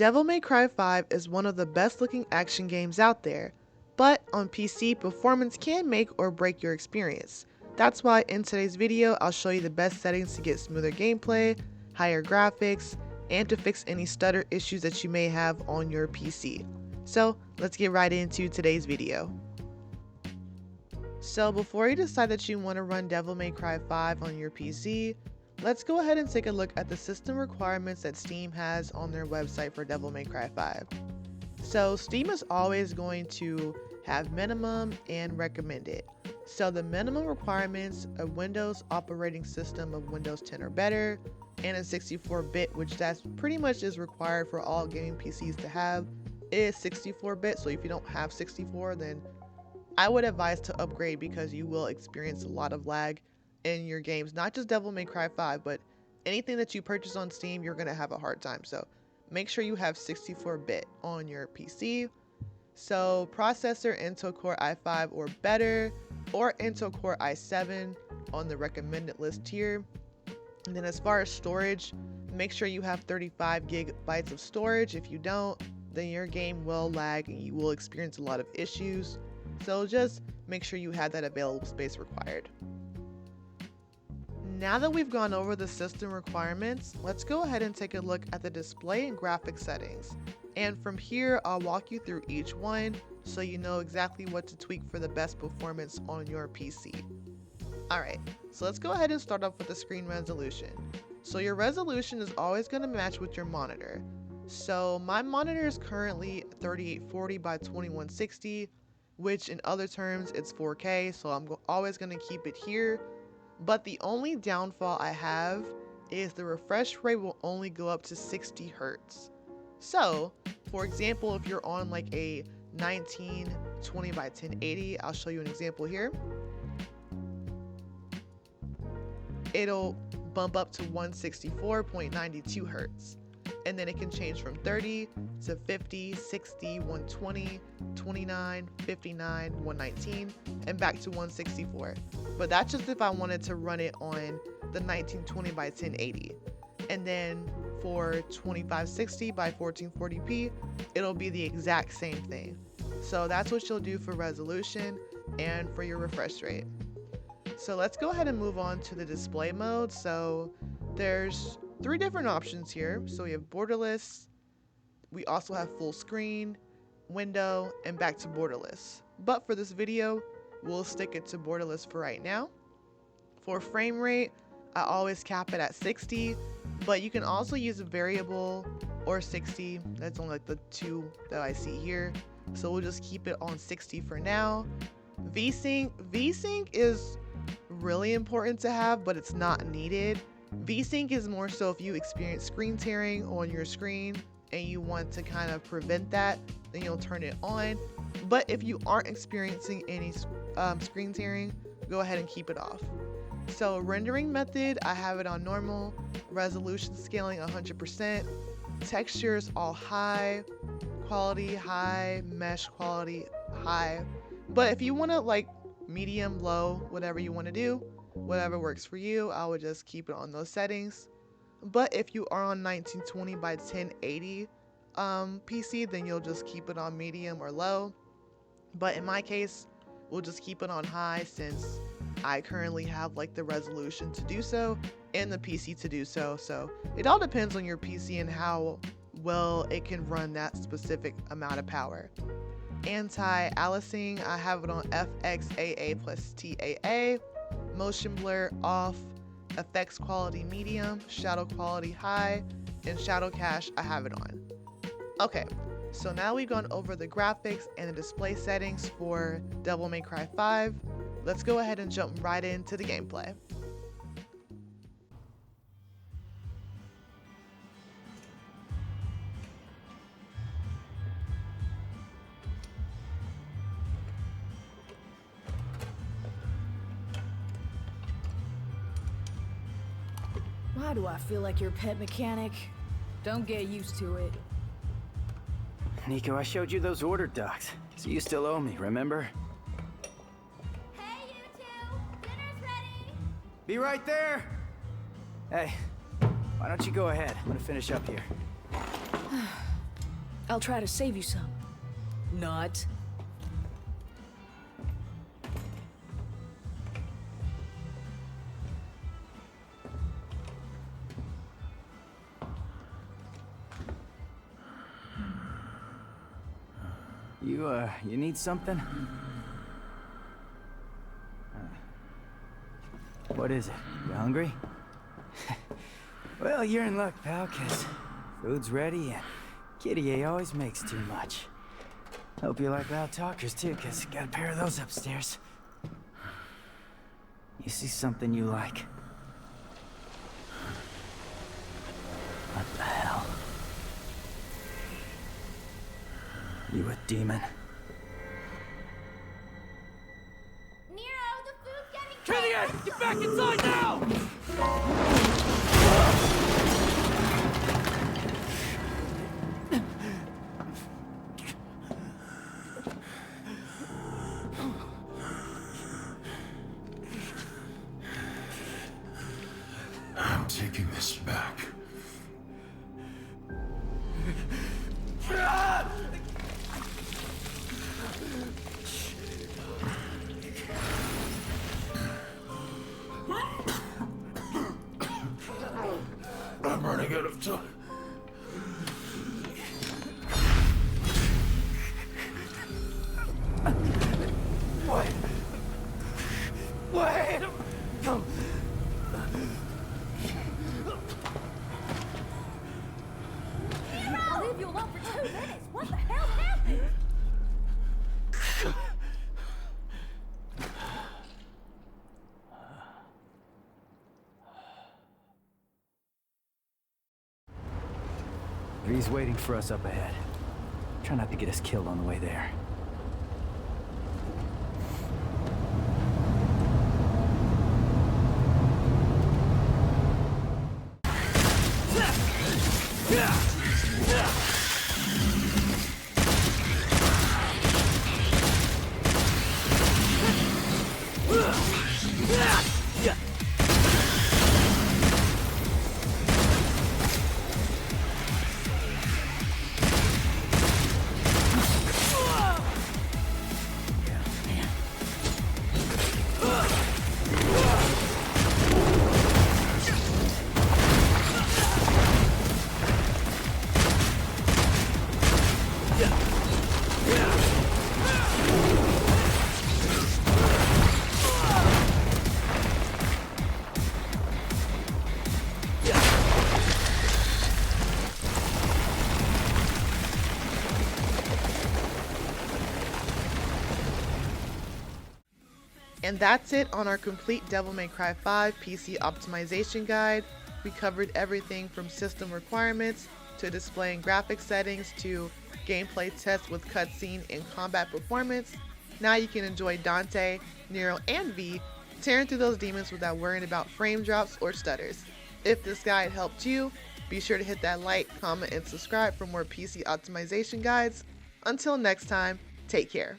Devil May Cry 5 is one of the best looking action games out there, but on PC, performance can make or break your experience. That's why in today's video, I'll show you the best settings to get smoother gameplay, higher graphics, and to fix any stutter issues that you may have on your PC. So let's get right into today's video. So before you decide that you want to run Devil May Cry 5 on your PC, let's go ahead and take a look at the system requirements that Steam has on their website for Devil May Cry 5. So Steam is always going to have minimum and recommended. So the minimum requirements, a Windows operating system of Windows 10 or better, and a 64-bit, which that's pretty much is required for all gaming PCs to have, is 64-bit. So if you don't have 64, then I would advise to upgrade because you will experience a lot of lag in your games. Not just Devil May Cry 5, but anything that you purchase on Steam, you're going to have a hard time. So make sure you have 64-bit on your PC. So processor Intel Core i5 or better, or Intel Core i7 on the recommended list here. And then as far as storage, make sure you have 35 gigabytes of storage. If you don't, then your game will lag and you will experience a lot of issues. So just make sure you have that available space required. Now that we've gone over the system requirements, let's go ahead and take a look at the display and graphic settings. And from here, I'll walk you through each one so you know exactly what to tweak for the best performance on your PC. Alright, so let's go ahead and start off with the screen resolution. So your resolution is always going to match with your monitor. So my monitor is currently 3840 by 2160, which in other terms it's 4K, so I'm always going to keep it here. But the only downfall I have is the refresh rate will only go up to 60 Hertz. So, for example, if you're on like a 1920 by 1080, I'll show you an example here. It'll bump up to 164.92 Hertz. And then it can change from 30 to 50, 60, 120, 29, 59, 119, and back to 164. But that's just if I wanted to run it on the 1920 by 1080. And then for 2560 by 1440p, it'll be the exact same thing. So that's what you'll do for resolution and for your refresh rate. So let's go ahead and move on to the display mode. So there's 3 different options here. So we have borderless, we also have full screen, window, and back to borderless. But for this video, we'll stick it to borderless for right now. For frame rate, I always cap it at 60, but you can also use a variable or 60. That's only like the 2 that I see here. So we'll just keep it on 60 for now. VSync is really important to have, but it's not needed. VSync is more so if you experience screen tearing on your screen and you want to kind of prevent that, then you'll turn it on. But if you aren't experiencing any screen tearing, go ahead and keep it off. So rendering method, I have it on normal, resolution scaling 100%, textures all high, quality high, mesh quality high. But if you want to like medium, low, whatever you want to do, whatever works for you, I would just keep it on those settings. But if you are on 1920 by 1080 PC, then you'll just keep it on medium or low. But in my case, we'll just keep it on high since I currently have like the resolution to do so and the PC to do so. So it all depends on your PC and how well it can run that specific amount of power. Anti-aliasing, I have it on FXAA plus TAA, motion blur off, effects quality medium, shadow quality high, and shadow cache I have it on. Okay, so now we've gone over the graphics and the display settings for Devil May Cry 5. Let's go ahead and jump right into the gameplay. Why do I feel like your pet mechanic? Don't get used to it. Nico, I showed you those order docs, so you still owe me, remember? Hey, you two! Dinner's ready! Be right there! Hey, why don't you go ahead? I'm gonna finish up here. I'll try to save you some. Not. You need something? What is it? You hungry? Well, you're in luck, pal, 'cause food's ready and Kitty A always makes too much. Hope you like loud talkers too, 'cause got a pair of those upstairs. You see something you like? What the hell? You a demon? Nero, the food's getting Kitty, get back inside now! I'm taking this back. I'm running out of time. Wait! I'll leave you alone for 2 minutes. What the hell happened? V's waiting for us up ahead. Try not to get us killed on the way there. And that's it on our complete Devil May Cry 5 PC optimization guide. We covered everything from system requirements to displaying graphic settings to gameplay tests with cutscene and combat performance. Now you can enjoy Dante, Nero, and V tearing through those demons without worrying about frame drops or stutters. If this guide helped you, be sure to hit that like, comment, and subscribe for more PC optimization guides. Until next time, take care.